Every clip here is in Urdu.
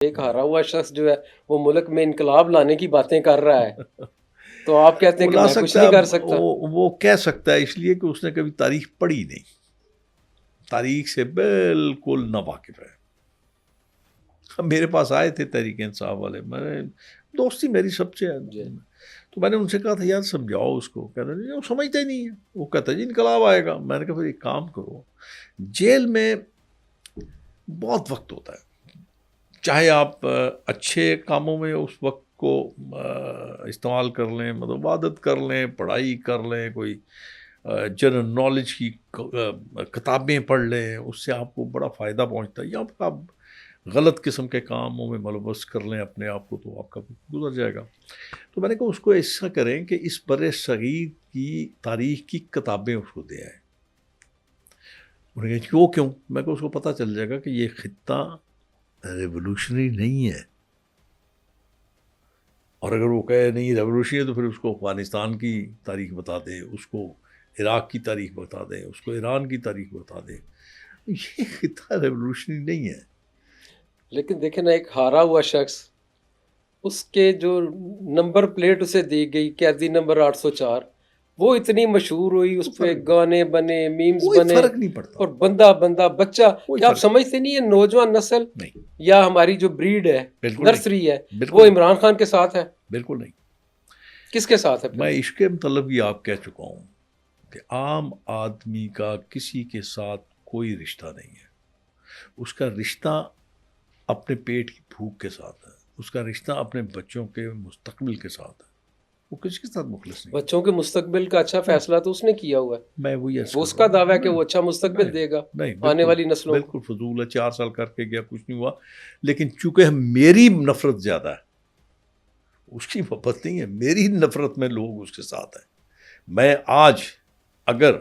ایک ہارا ہوا شخص جو ہے وہ ملک میں انقلاب لانے کی باتیں کر رہا ہے تو آپ کہتے ہیں وہ کہ لا میں کچھ سکتا نہیں ہے، کر سکتا. وہ کہہ سکتا ہے اس لیے کہ اس نے کبھی تاریخ پڑھی نہیں، تاریخ سے بالکل نا واقف ہے. میرے پاس آئے تھے تحریک انصاف والے، میں نے دوستی میری سب سے ہے، جی. تو میں نے ان سے کہا تھا یار سمجھاؤ اس کو، کہتا جی وہ سمجھتا ہی نہیں ہے، وہ کہتا جی انقلاب آئے گا. میں نے کہا پھر ایک کام کرو، جیل میں بہت وقت ہوتا ہے، چاہے آپ اچھے کاموں میں اس وقت کو استعمال کر لیں، مطلب عبادت کر لیں، پڑھائی کر لیں، کوئی جنرل نالج کی کتابیں پڑھ لیں، اس سے آپ کو بڑا فائدہ پہنچتا ہے. یا پھر آپ غلط قسم کے کاموں میں ملوث کر لیں اپنے آپ کو تو آپ کا گزر جائے گا. تو میں نے کہا اس کو ایسا کریں کہ اس بر صغیر کی تاریخ کی کتابیں اس کو دے آئیں. انہوں نے کہا کیوں؟ میں کہا اس کو پتہ چل جائے گا کہ یہ خطہ ریولوشنری نہیں ہے، اور اگر وہ کہے نہیں ریولوشنری ہے تو پھر اس کو افغانستان کی تاریخ بتا دے، اس کو عراق کی تاریخ بتا دیں، اس کو ایران کی تاریخ بتا دیں. یہ خطہ ریولوشنری نہیں ہے. لیکن دیکھیں نا، ایک ہارا ہوا شخص، اس کے جو نمبر پلیٹ اسے دی گئی قیدی نمبر 804، وہ اتنی مشہور ہوئی، اس پہ گانے بنے، میمز کوئی بنے، فرق نہیں پڑتا، اور بندہ بچہ. کوئی کیا آپ فرق سمجھتے نہیں ہے نوجوان نسل نہیں، یا ہماری جو بریڈ ہے، بالکل نرسری نہیں، ہے، بالکل وہ نہیں، عمران خان کے ساتھ ہے؟ بالکل نہیں. کس کے ساتھ ہے پھر؟ میں عشق مطلب یہ آپ کہہ چکا ہوں کہ عام آدمی کا کسی کے ساتھ کوئی رشتہ نہیں ہے. اس کا رشتہ اپنے پیٹ کی بھوک کے ساتھ ہے، اس کا رشتہ اپنے بچوں کے مستقبل کے ساتھ ہے. وہ کسی کے ساتھ مخلص نہیں. بچوں کے مستقبل کا اچھا فیصلہ تو اس نے کیا ہوا ہے، میں وہی وہ اس کا دعویٰ ہے کہ وہ اچھا مستقبل دے گا آنے والی نسلوں کو. بالکل فضول ہے، 4 سال کر کے گیا کچھ نہیں ہوا. لیکن چونکہ میری نفرت زیادہ ہے، اس کی محبت نہیں ہے، میری نفرت میں لوگ اس کے ساتھ ہیں. میں آج اگر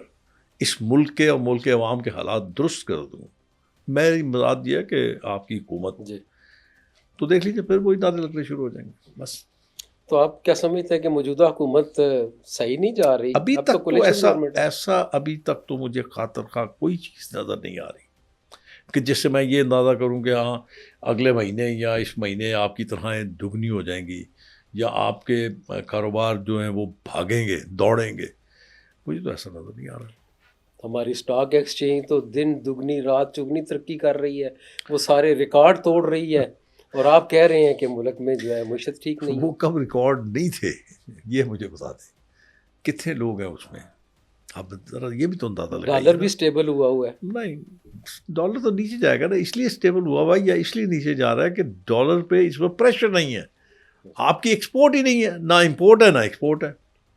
اس ملک کے اور ملک کے عوام کے حالات درست کر دوں، میری مراد یہ ہے کہ آپ کی حکومت جی. تو دیکھ لیجیے پھر وہی نعرے لگنے شروع ہو جائیں گے بس. تو آپ کیا سمجھتے ہیں کہ موجودہ حکومت صحیح نہیں جا رہی؟ ابھی اب تک تو کولیشن گورنمنٹ ہے. ایسا ابھی تک تو مجھے خاطر خواہ کوئی چیز نظر نہیں آ رہی کہ جس سے میں یہ اندازہ کروں کہ ہاں اگلے مہینے یا اس مہینے آپ کی تنخواہیں دگنی ہو جائیں گی، یا آپ کے کاروبار جو ہیں وہ بھاگیں گے، دوڑیں گے. مجھے تو ایسا نظر نہیں آ رہا. ہماری اسٹاک ایکسچینج تو دن دگنی رات چگنی ترقی کر رہی ہے، وہ سارے ریکارڈ توڑ رہی ہے، اور آپ کہہ رہے ہیں کہ ملک میں جو ہے معیشت ٹھیک نہیں وہ ہے. کب ریکارڈ نہیں تھے یہ مجھے بتا دیں، کتنے لوگ ہیں اس میں؟ آپ ذرا یہ بھی تو اندازہ لگائیے. ڈالر بھی سٹیبل ہوا ہوا ہے. نہیں، ڈالر تو نیچے جائے گا نا، اس لیے سٹیبل ہوا ہوا یا اس لیے نیچے جا رہا ہے کہ ڈالر پہ اس وقت پریشر نہیں ہے. آپ کی ایکسپورٹ ہی نہیں ہے، نہ امپورٹ ہے نہ ایکسپورٹ ہے.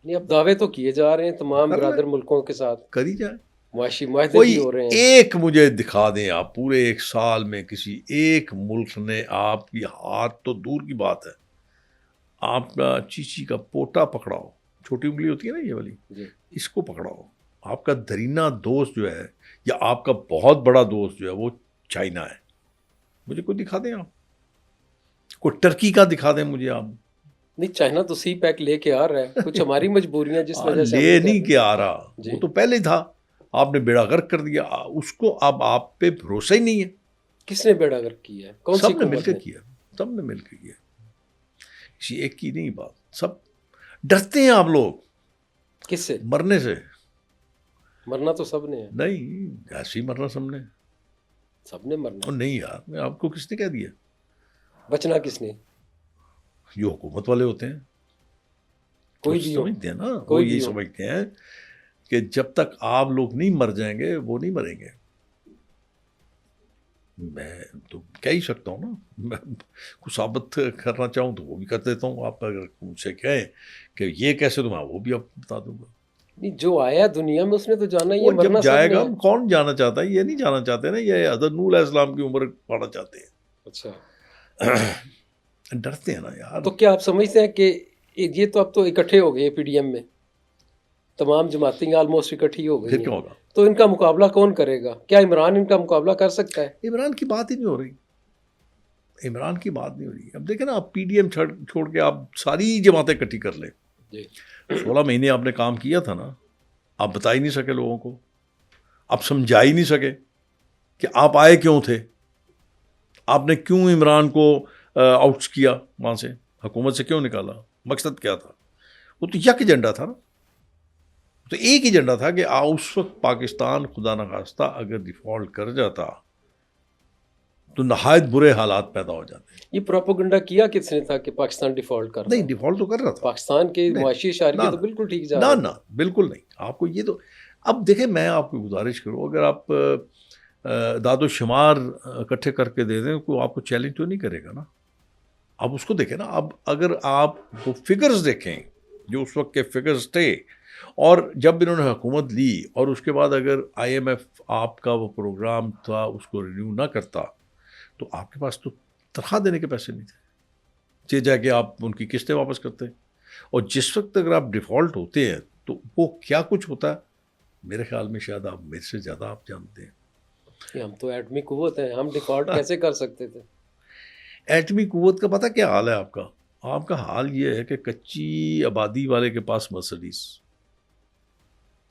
نہیں، اب دعوے تو کیے جا رہے ہیں تمام کر لیں، برادر ملکوں کے ساتھ، کر ہی جائیں. معاشی معاہدے کوئی بھی ہو رہے ہیں. ایک مجھے دکھا دیں آپ پورے 1 سال میں کسی ایک ملک نے آپ کی ہاتھ تو دور کی بات ہے، آپ کا چیچی کا پوٹا پکڑاؤ، چھوٹی انگلی ہوتی ہے نا یہ والی، جی. اس کو پکڑاؤ. آپ کا درینہ دوست جو ہے یا آپ کا بہت بڑا دوست جو ہے وہ چائنا ہے. مجھے کوئی دکھا دیں، آپ کوئی ٹرکی کا دکھا دیں مجھے آپ. نہیں، چائنا تو سی پیک لے کے آ رہا ہے، کچھ ہماری مجبوریاں جس وجہ سے ہم لے کہہ نہیں رہے کے آ رہا، جی. وہ تو پہلے ہی تھا، آپ نے بیڑا غرق کر دیا اس کو. اب آپ پہ بھروسہ ہی نہیں ہے. کس نے بیڑا غرق کیا ہے؟ کون سی سب نے مل حکومت کے نے؟ کیا، سب نے مل کے کیا، کسی ایک کی نہیں بات. سب ڈرتے ہیں آپ لوگ کس سے؟ مرنے سے. مرنا تو سب نے ہے. نہیں، ایسے ہی مرنا سب نے. سب نے مرنا اور نہیں یار، آپ کو کس نے کہہ دیا؟ بچنا کس نے؟ جو حکومت والے ہوتے ہیں کوئی وہ بھی ہو، سمجھتے ہیں نا، وہ کوئی یہی بھی ہو. سمجھتے ہیں کہ جب تک آپ لوگ نہیں مر جائیں گے وہ نہیں مریں گے. میں تو کہہ ہی سکتا ہوں نا، میں کچھ ثابت کرنا چاہوں تو وہ بھی کر دیتا ہوں. آپ اگر مجھ سے کہیں کہ یہ کیسے، تو میں وہ بھی آپ کو بتا دوں گا. نہیں، جو آیا دنیا میں اس نے تو جانا ہی ہے، وہ جب مرنا سب جائے نے گا ہے. کون جانا چاہتا ہے؟ یہ نہیں جانا چاہتے نا، یہ حضرت نوح علیہ السلام کی عمر پانا چاہتے ہیں. اچھا، ڈرتے ہیں نا یار. تو کیا آپ سمجھتے ہیں کہ یہ تو اب تو اکٹھے ہو گئے پی ڈی ایم میں، تمام جماعتیں آلموسٹ اکٹھی ہو پھر گئی کیا ہیں، ہوگا؟ تو ان کا مقابلہ کون کرے گا؟ کیا عمران ان کا مقابلہ کر سکتا ہے؟ عمران کی بات ہی نہیں ہو رہی، عمران کی بات نہیں ہو رہی. اب دیکھیں نا، آپ پی ڈی ایم چھوڑ کے آپ ساری جماعتیں اکٹھی کر لیں. جی. 16 مہینے آپ نے کام کیا تھا نا، آپ بتا ہی نہیں سکے لوگوں کو، آپ سمجھا ہی نہیں سکے کہ آپ آئے کیوں تھے. آپ نے کیوں عمران کو آؤٹ کیا وہاں سے, حکومت سے کیوں نکالا, مقصد کیا تھا؟ وہ تو یک ایجنڈا تھا نا, تو ایک ایجنڈا تھا کہ اس وقت پاکستان خدا نخواستہ اگر ڈیفالٹ کر جاتا تو نہایت برے حالات پیدا ہو جاتے. یہ پروپیگنڈا کیا کس نے تھا کہ پاکستان ڈیفالٹ کر رہا نہیں, ہے؟ ڈیفالٹ تو کر رہا تھا پاکستان کے نہیں، معاشی اشاریہ نہ، تو بالکل ٹھیک جا رہا نہ ہے. بالکل نہیں. آپ کو یہ تو اب دیکھیں, میں آپ کو گزارش کروں, اگر آپ داد و شمار اکٹھے کر کے دے دیں کوئی آپ کو چیلنج تو نہیں کرے گا نا. آپ اس کو دیکھیں نا, اب اگر آپ وہ فگرز دیکھیں جو اس وقت کے فگرز تھے, اور جب انہوں نے حکومت لی اور اس کے بعد اگر آئی ایم ایف آپ کا وہ پروگرام تھا اس کو رینیو نہ کرتا تو آپ کے پاس تو تنخواہ دینے کے پیسے نہیں تھے, جا کے آپ ان کی قسطیں واپس کرتے. اور جس وقت اگر آپ ڈیفالٹ ہوتے ہیں تو وہ کیا کچھ ہوتا ہے, میرے خیال میں شاید آپ میرے سے زیادہ آپ جانتے ہیں. کہ ہم تو ایٹمی قوت ہیں, ہم ڈیفالٹ کیسے کر سکتے تھے؟ ایٹمی قوت کا پتہ کیا حال ہے آپ کا؟ آپ کا حال یہ ہے کہ کچی آبادی والے کے پاس مرسڈیز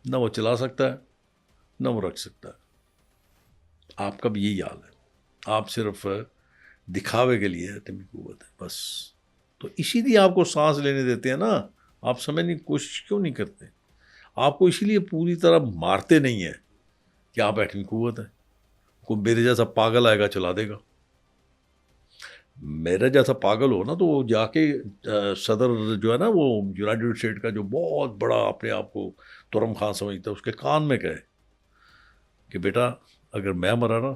نہ وہ چلا سکتا ہے نہ وہ رکھ سکتا ہے. آپ کا بھی یہی حال ہے, آپ صرف دکھاوے کے لیے ایٹمی قوت ہے بس. تو اسی لیے آپ کو سانس لینے دیتے ہیں نا, آپ سمجھنے کی کوشش کیوں نہیں کرتے؟ آپ کو اسی لیے پوری طرح مارتے نہیں ہیں کہ آپ ایٹمی قوت ہے. کوئی میرے جیسا پاگل آئے گا چلا دے گا. میرا جیسا پاگل ہو نا تو وہ جا کے صدر جو ہے نا وہ یونائٹڈ اسٹیٹ کا جو بہت بڑا اپنے آپ کو ترم خان سمجھتا ہے, اس کے کان میں کہے کہ بیٹا اگر میں مرا نا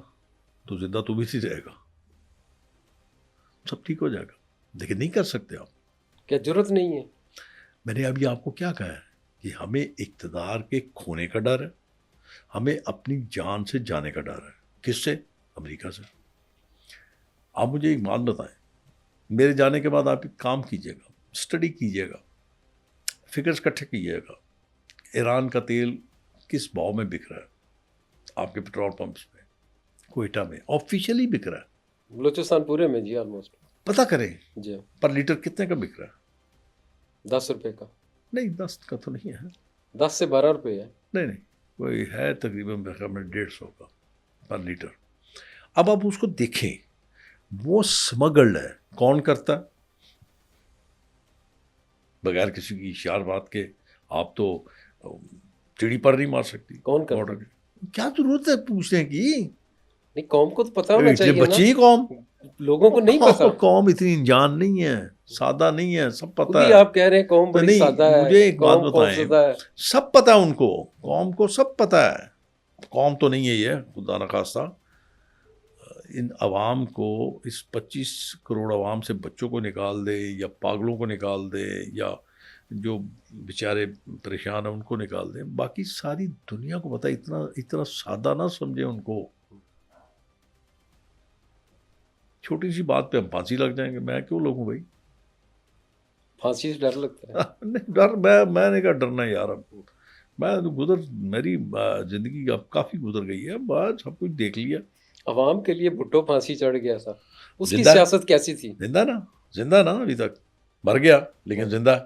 تو زندہ تو بھی رہے گا, سب ٹھیک ہو جائے گا. لیکن نہیں کر سکتے آپ. کیا جرت نہیں ہے؟ میں نے ابھی آپ کو کیا کہا ہے کہ ہمیں اقتدار کے کھونے کا ڈر ہے, ہمیں اپنی جان سے جانے کا ڈر ہے. کس سے؟ امریکہ سے. آپ مجھے ایک بات بتائیں, میرے جانے کے بعد آپ ایک کام کیجیے گا, اسٹڈی کیجیے گا, فگرز اکٹھے کیجیے گا, ایران کا تیل کس بھاؤ میں بک رہا ہے آپ کے پیٹرول پمپس پہ, کوئٹہ میں آفیشیلی بک رہا ہے, بلوچستان پورے میں جی آلموسٹ. پتہ کریں جی پر لیٹر کتنے کا بک رہا ہے؟ 10 روپے کا. نہیں 10 کا تو نہیں ہے, 10 سے 12 روپے ہے. نہیں کوئی ہے تقریباً 150 کا پر لیٹر. اب آپ اس کو دیکھیں, وہ سمگلڈ ہے. کون کرتا ہے بغیر کسی کی اشار بات کے؟ آپ تو چڑی پر نہیں مار سکتی. کون کرتا ہے؟ کیا ضرورت ہے پوچھنے کی؟ نہیں, قوم کو تو پتہ ہونا چاہیے بچی نا, قوم, لوگوں کو نہیں پتا. قوم اتنی انجان نہیں ہے, سادہ نہیں ہے, سب پتہ خود ہی ہے. آپ کہہ رہے ہیں قوم بڑی نہیں, سادہ ہے, مجھے ایک بات قوم بتائیں, خوفزدہ ہے. سب پتہ ہے ان کو, قوم کو سب پتہ ہے. قوم تو نہیں ہے یہ, خدا نخواستہ. ان عوام کو, اس 25 کروڑ عوام سے بچوں کو نکال دے یا پاگلوں کو نکال دے یا جو بیچارے پریشان ہیں ان کو نکال دیں, باقی ساری دنیا کو پتہ ہے. اتنا سادہ نہ سمجھے ان کو. چھوٹی سی بات پہ ہم پھانسی لگ جائیں گے. میں کیوں لگوں بھائی پھانسی سے ڈر لگتا ہے؟ نہیں ڈر, میں نے کہا ڈرنا یار. اب میری زندگی اب کافی گزر گئی ہے, بات سب کچھ دیکھ لیا. عوام کے لیے بھٹو پھانسی چڑھ گیا تھا, اس کی زندہ سیاست کیسی تھی؟ زندہ نا ابھی تک, مر گیا لیکن زندہ.